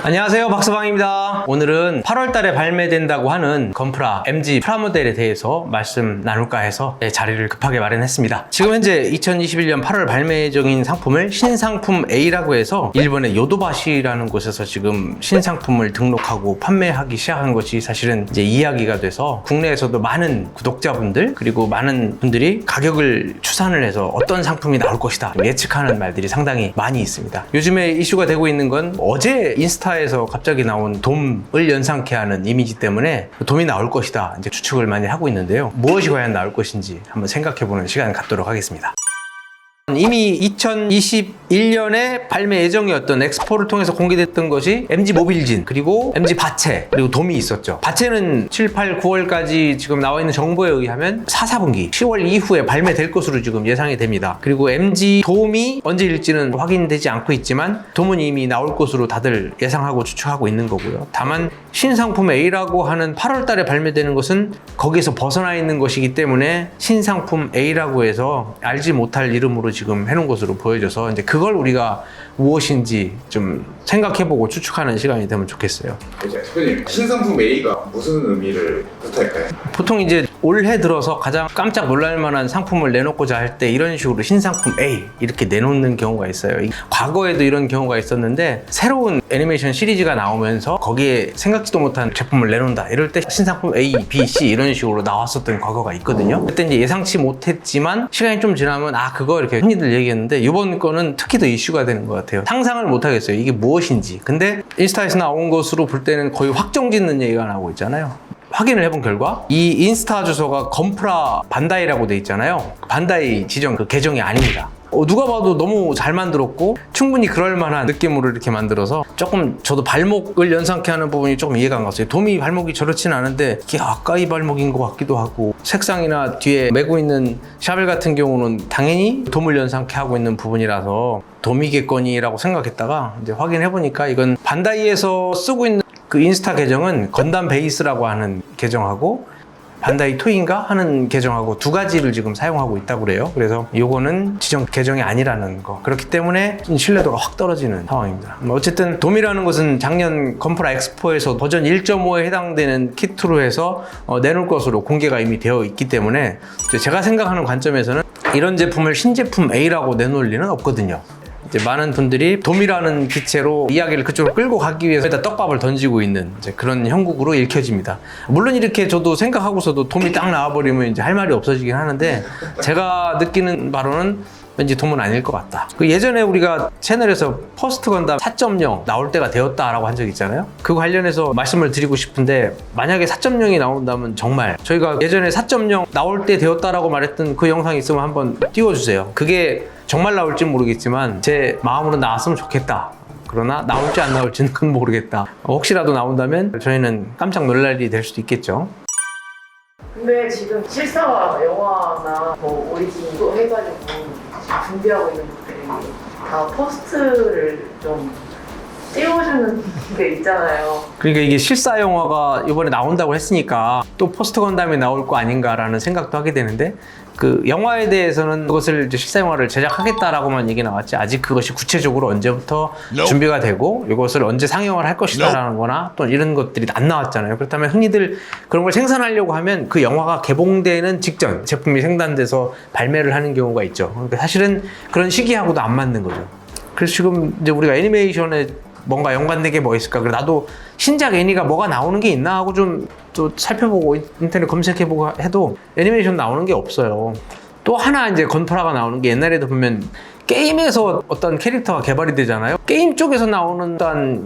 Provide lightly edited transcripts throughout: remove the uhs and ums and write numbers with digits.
안녕하세요, 박서방입니다. 오늘은 8월 달에 발매된다고 하는 건프라 MG 프라모델에 대해서 말씀 나눌까 해서 자리를 급하게 마련했습니다. 지금 현재 2021년 8월 발매 예정인 상품을 신상품 A라고 해서 일본의 요도바시라는 곳에서 지금 신상품을 등록하고 판매하기 시작한 것이 사실은 이제 이야기가 돼서 국내에서도 많은 구독자분들 그리고 많은 분들이 가격을 추산을 해서 어떤 상품이 나올 것이다 예측하는 말들이 상당히 많이 있습니다. 요즘에 이슈가 되고 있는 건 어제 인스타에서 갑자기 나온 돔을 연상케 하는 이미지 때문에 돔이 나올 것이다 이제 추측을 많이 하고 있는데요. 무엇이 과연 나올 것인지 한번 생각해보는 시간을 갖도록 하겠습니다. 이미 2021년에 발매 예정이었던 엑스포를 통해서 공개됐던 것이 MG 모빌진 그리고 MG 바체 그리고 돔이 있었죠. 바체는 7, 8, 9월까지 지금 나와 있는 정보에 의하면 4, 4분기 10월 이후에 발매될 것으로 지금 예상이 됩니다. 그리고 MG 돔이 언제일지는 확인되지 않고 있지만 돔은 이미 나올 것으로 다들 예상하고 추측하고 있는 거고요. 다만 신상품 A라고 하는 8월 달에 발매되는 것은 거기에서 벗어나 있는 것이기 때문에 신상품 A라고 해서 알지 못할 이름으로 지금 해놓은 것으로 보여져서 이제 그걸 우리가 무엇인지 좀 생각해보고 추측하는 시간이 되면 좋겠어요. 대표님, 신상품 A가 무슨 의미를 뜻할까요? 보통 이제 올해 들어서 가장 깜짝 놀랄 만한 상품을 내놓고자 할 때 이런 식으로 신상품 A 이렇게 내놓는 경우가 있어요. 과거에도 이런 경우가 있었는데 새로운 애니메이션 시리즈가 나오면서 거기에 생각지도 못한 제품을 내놓는다 이럴 때 신상품 A, B, C 이런 식으로 나왔었던 과거가 있거든요. 그때 이제 예상치 못했지만 시간이 좀 지나면 그거 이렇게 흔히들 얘기했는데 이번 거는 특히 더 이슈가 되는 것 같아요. 상상을 못 하겠어요. 이게 무엇인지. 근데 인스타에서 나온 것으로 볼 때는 거의 확정짓는 얘기가 나오고 있잖아요. 확인을 해본 결과 이 인스타 주소가 건프라 반다이라고 돼 있잖아요. 반다이 지정 그 계정이 아닙니다. 누가 봐도 너무 잘 만들었고 충분히 그럴 만한 느낌으로 이렇게 만들어서 조금 저도 발목을 연상케 하는 부분이 조금 이해가 안 갔어요. 돔이 발목이 저렇지는 않은데 이게 아까이 발목인 것 같기도 하고 색상이나 뒤에 메고 있는 샤벨 같은 경우는 당연히 돔을 연상케 하고 있는 부분이라서 돔이겠거니라고 생각했다가 이제 확인해보니까 이건 반다이에서 쓰고 있는 그 인스타 계정은 건담 베이스라고 하는 계정하고 반다이 토이인가 하는 계정하고 두 가지를 지금 사용하고 있다고 그래요. 그래서 이거는 지정 계정이 아니라는 거. 그렇기 때문에 신뢰도가 확 떨어지는 상황입니다. 어쨌든 돔이라는 것은 작년 건프라 엑스포에서 버전 1.5에 해당되는 키트로 해서 내놓을 것으로 공개가 이미 되어 있기 때문에 제가 생각하는 관점에서는 이런 제품을 신제품 A라고 내놓을 리는 없거든요. 이제 많은 분들이 돔이라는 기체로 이야기를 그쪽으로 끌고 가기 위해서 일단 떡밥을 던지고 있는 이제 그런 형국으로 읽혀집니다. 물론 이렇게 저도 생각하고서도 돔이 딱 나와버리면 이제 할 말이 없어지긴 하는데 제가 느끼는 바로는 왠지 돔은 아닐 것 같다. 예전에 우리가 채널에서 퍼스트 건담 4.0 나올 때가 되었다라고 한 적이 있잖아요. 그 관련해서 말씀을 드리고 싶은데 만약에 4.0이 나온다면 정말 저희가 예전에 4.0 나올 때 되었다라고 말했던 그 영상이 있으면 한번 띄워주세요. 그게 정말 나올지 모르겠지만 제 마음으로 나왔으면 좋겠다. 그러나 나올지 안 나올지는 그건 모르겠다. 혹시라도 나온다면 저희는 깜짝 놀랄 일이 될 수도 있겠죠. 근데 지금 실사화 영화나 뭐 오리진도 해가지고 준비하고 있는 분들이 다 퍼스트를 좀 띄워주는 게 있잖아요. 그러니까 이게 실사 영화가 이번에 나온다고 했으니까 또 포스트 건담이 나올 거 아닌가라는 생각도 하게 되는데 그 영화에 대해서는 그것을 이제 실사 영화를 제작하겠다라고만 얘기 나왔지 아직 그것이 구체적으로 언제부터 준비가 되고 이것을 언제 상영을 할 것이다라는 거나 또 이런 것들이 안 나왔잖아요. 그렇다면 흔히들 그런 걸 생산하려고 하면 그 영화가 개봉되는 직전 제품이 생산돼서 발매를 하는 경우가 있죠. 그러니까 사실은 그런 시기하고도 안 맞는 거죠. 그래서 지금 이제 우리가 애니메이션에 뭔가 연관된 게 뭐 있을까? 그래서 나도 신작 애니가 뭐가 나오는 게 있나 하고 좀 또 살펴보고 인터넷 검색해보고 해도 애니메이션 나오는 게 없어요. 또 하나 이제 건프라가 나오는 게 옛날에도 보면 게임에서 어떤 캐릭터가 개발이 되잖아요. 게임 쪽에서 나오는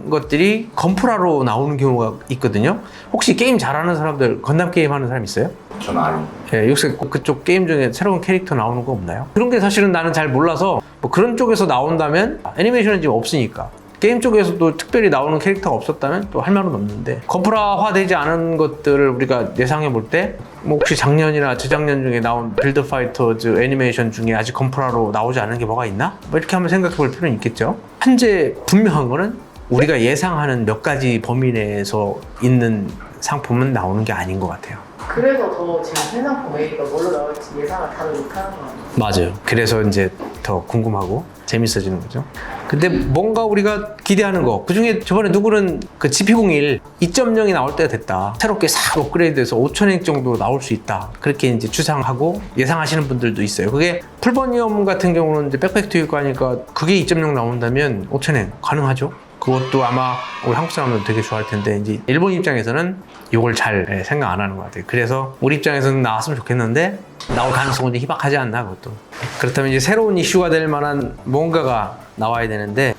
것들이 건프라로 나오는 경우가 있거든요. 혹시 게임 잘하는 사람들 건담 게임 하는 사람 있어요? 저는 아니에요. 예, 요새 그쪽 게임 중에 새로운 캐릭터 나오는 거 없나요? 그런 게 사실은 나는 잘 몰라서 뭐 그런 쪽에서 나온다면 애니메이션은 지금 없으니까 게임 쪽에서도 특별히 나오는 캐릭터가 없었다면 또 할 말은 없는데 건프라화 되지 않은 것들을 우리가 예상해 볼 때 뭐 혹시 작년이나 재작년 중에 나온 빌드 파이터즈 애니메이션 중에 아직 건프라로 나오지 않은 게 뭐가 있나? 뭐 이렇게 한번 생각해 볼 필요는 있겠죠. 현재 분명한 거는 우리가 예상하는 몇 가지 범위 내에서 있는 상품은 나오는 게 아닌 것 같아요. 그래서 더 지금 신상품 A가 뭘로 나올지 예상을 다들 못하는 거 아니에요? 맞아요. 그래서 이제 더 궁금하고 재밌어지는 거죠. 근데 뭔가 우리가 기대하는 거, 그 중에 저번에 누구는 그 GP01 2.0이 나올 때가 됐다. 새롭게 싹 업그레이드돼서 5,000행 정도 나올 수 있다. 그렇게 이제 추상하고 예상하시는 분들도 있어요. 그게 풀버니엄 같은 경우는 이제 백팩트유고 하니까 그게 2.0 나온다면 5,000행 가능하죠. 그것도 아마 우리 한국 사람들 되게 좋아할 텐데 이제 일본 입장에서는 이걸 잘 생각 안 하는 것 같아요. 그래서 우리 입장에서는 나왔으면 좋겠는데 나올 가능성은 이제 희박하지 않나 그것도. 그렇다면 이제 새로운 이슈가 될 만한 뭔가가 나와야 되는데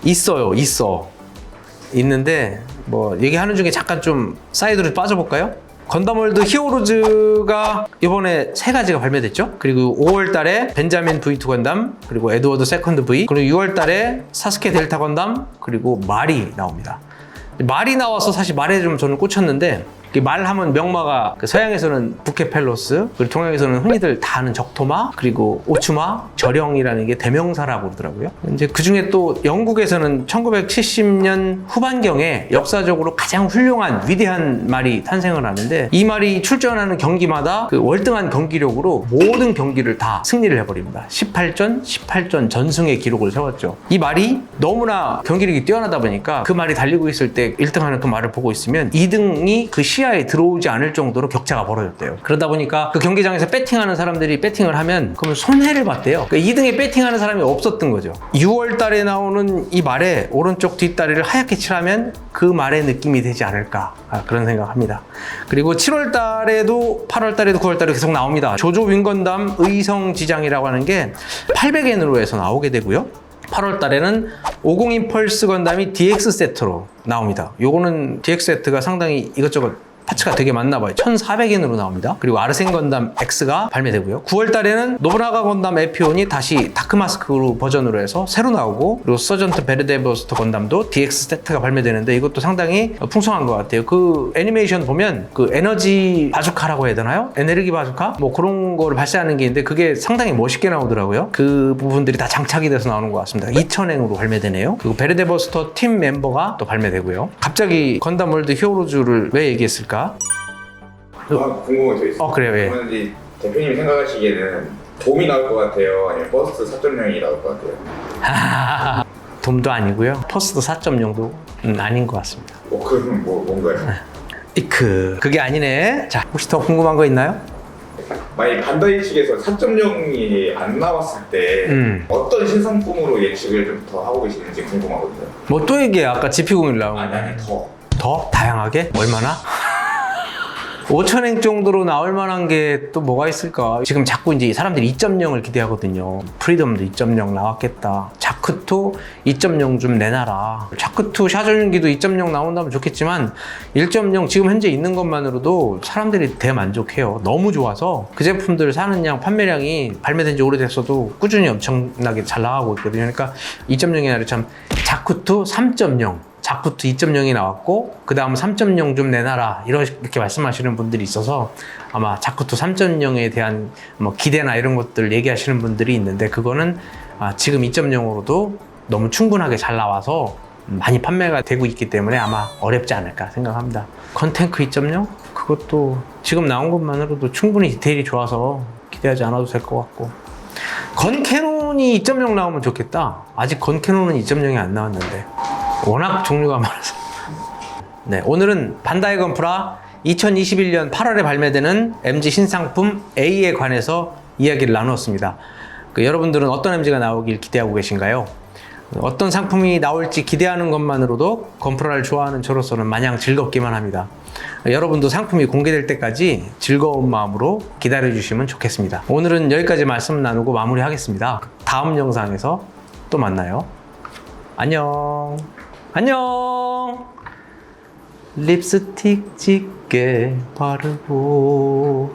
있는데 뭐 얘기하는 중에 잠깐 좀 사이드로 빠져볼까요? 건담월드 히어로즈가 이번에 3가지가 발매됐죠. 그리고 5월 달에 벤자민 V2 건담, 그리고 에드워드 세컨드 V, 그리고 6월 달에 사스케 델타 건담, 그리고 말이 나옵니다. 말이 나와서 사실 말에 좀 저는 꽂혔는데, 말하면 명마가 서양에서는 부케펠로스, 그리고 동양에서는 흔히들 다 아는 적토마, 그리고 오츠마, 저령이라는 게 대명사라고 그러더라고요. 이제 그 중에 또 영국에서는 1970년 후반경에 역사적으로 가장 훌륭한 위대한 말이 탄생을 하는데, 이 말이 출전하는 경기마다 그 월등한 경기력으로 모든 경기를 다 승리를 해버립니다. 18전 전승의 기록을 세웠죠. 이 말이 너무나 경기력이 뛰어나다 보니까 그 말이 달리고 있을 때 1등하는 그 말을 보고 있으면 2등이 그 시야에 들어오지 않을 정도로 격차가 벌어졌대요. 그러다 보니까 그 경기장에서 배팅하는 사람들이 배팅을 하면 그러면 손해를 봤대요. 그러니까 2등에 배팅하는 사람이 없었던 거죠. 6월 달에 나오는 이 말에 오른쪽 뒷다리를 하얗게 칠하면 그 말의 느낌이 되지 않을까, 그런 생각합니다. 그리고 7월 달에도 8월 달에도 9월 달에도 계속 나옵니다. 조조 윙건담 의성지장이라고 하는 게 800엔으로 해서 나오게 되고요. 8월 달에는 502 펄스 건담이 DX 세트로 나옵니다. 요거는 DX 세트가 상당히 이것저것 파츠가 되게 많나 봐요. 1,400엔으로 나옵니다. 그리고 아르센 건담 X가 발매되고요. 9월 달에는 노브나가 건담 에피온이 다시 다크마스크로 버전으로 해서 새로 나오고, 그리고 서전트 베르데버스터 건담도 DX 세트가 발매되는데 이것도 상당히 풍성한 것 같아요. 그 애니메이션 보면 그 에너지 바주카라고 해야 되나요? 에너지 바주카? 뭐 그런 거를 발사하는 게 있는데 그게 상당히 멋있게 나오더라고요. 그 부분들이 다 장착이 돼서 나오는 것 같습니다. 2,000행으로 발매되네요. 그리고 베르데버스터 팀 멤버가 또 발매되고요. 갑자기 건담 월드 히어로즈를 왜 얘기했을까? 궁금한 게 있어요. 그래요. 예. 그러면 이제 대표님이 생각하시기에는 돔이 나올 것 같아요? 아니면 버스트 4.0이 나올 것 같아요? 돔도 아니고요. 퍼스트 4.0도 아닌 것 같습니다. 그럼 뭔가요? 그게 아니네. 자, 혹시 더 궁금한 거 있나요? 만약 반다이 측에서 4.0이 안 나왔을 때 어떤 신상품으로 예측을 좀 더 하고 계시는지 궁금하거든요. 뭐 또 얘기해. 아까 GP01 나온 거. 아니 더? 다양하게? 얼마나? 5,000행 정도로 나올 만한 게 또 뭐가 있을까? 지금 자꾸 이제 사람들이 2.0을 기대하거든요. 프리덤도 2.0 나왔겠다. 자크2 2.0 좀 내놔라. 자크2 샤전기도 2.0 나온다면 좋겠지만 1.0 지금 현재 있는 것만으로도 사람들이 대만족해요. 너무 좋아서 그 제품들 사는 양, 판매량이 발매된 지 오래됐어도 꾸준히 엄청나게 잘 나가고 있거든요. 그러니까 2.0이 아니라 참 자크2 3.0 자쿠트 2.0이 나왔고 그 다음 3.0 좀 내놔라 이렇게 말씀하시는 분들이 있어서 아마 자쿠트 3.0에 대한 뭐 기대나 이런 것들 얘기하시는 분들이 있는데 그거는 지금 2.0으로도 너무 충분하게 잘 나와서 많이 판매가 되고 있기 때문에 아마 어렵지 않을까 생각합니다. 건탱크 2.0? 그것도 지금 나온 것만으로도 충분히 디테일이 좋아서 기대하지 않아도 될 것 같고, 건캐논이 2.0 나오면 좋겠다. 아직 건캐논은 2.0이 안 나왔는데 워낙 종류가 많아서. 네, 오늘은 반다이 건프라 2021년 8월에 발매되는 MG 신상품 A에 관해서 이야기를 나누었습니다. 여러분들은 어떤 MG가 나오길 기대하고 계신가요? 어떤 상품이 나올지 기대하는 것만으로도 건프라를 좋아하는 저로서는 마냥 즐겁기만 합니다. 여러분도 상품이 공개될 때까지 즐거운 마음으로 기다려주시면 좋겠습니다. 오늘은 여기까지 말씀 나누고 마무리하겠습니다. 다음 영상에서 또 만나요. 안녕. 안녕. 립스틱 짙게 바르고